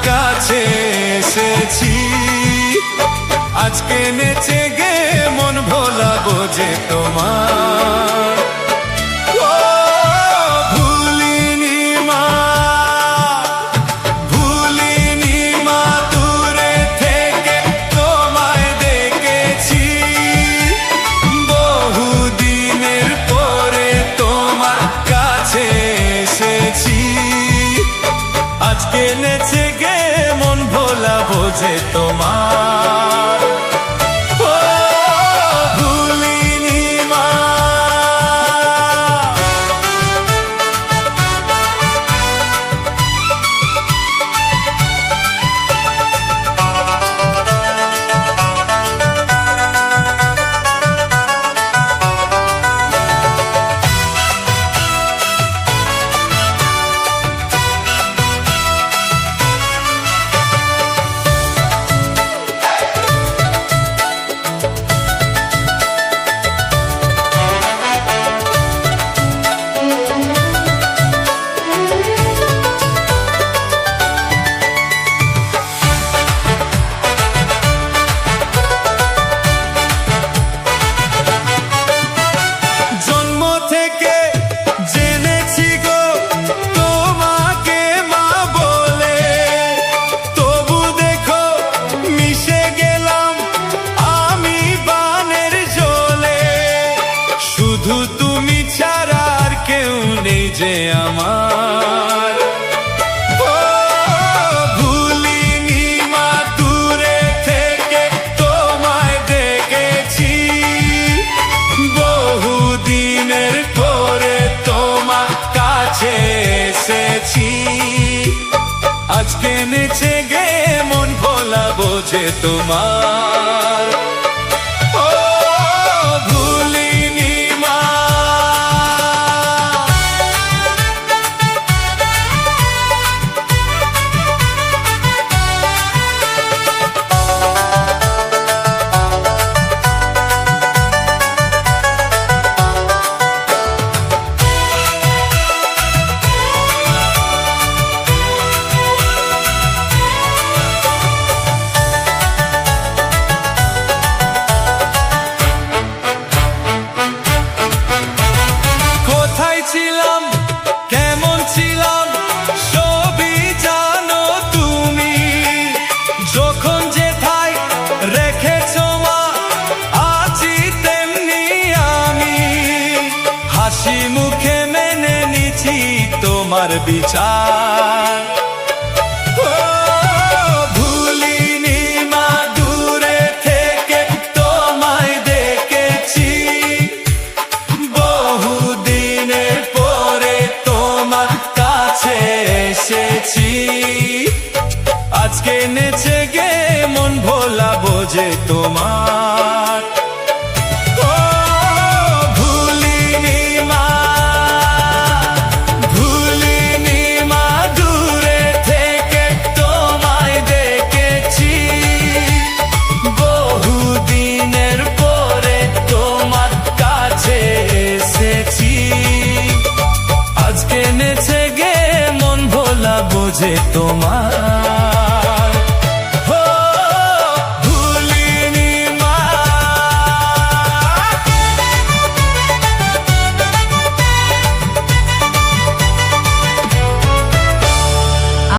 কাছে এসেছি। আজকে নেচে গে মন ভোলাবো যে তোমার। ও ভুলিনি মা, ভুলিনি মা, দূরে থেকে তোমায় দেখেছি। বহুদিনের পরে তোমার কাছে এসেছি। আজকে নেচে গে মন ভোলাবো যে তোমার। শুধু তুমি ছাড়া আর কেউ নেই যে আমার। ও ভুলিনি মা, দূরে থেকে তোমায় দেখেছি। বহুদিনের পরে তোমার কাছে এসেছি। আজকে নেচে গে মন ভোলাবো যে তোমার। ছিলাম কেমন ছিলাম সবই জানো তুমি। যখন যেথায় রেখেছো মা আছি তেমনি আমি। হাসি মুখে মেনে নিছি তোমার বিচার। ভুলিনি মা, দূরে থেকে তোমায় দেখেছি। বহুদিনের পরে তোমার কাছে এসেছি। আজকে নেচে গে মন ভোলাবো যে তোমার। ভুলিনি মা, ভুলিনি মা, দূরে থেকে তোমায় দেখেছি। বহুদিনের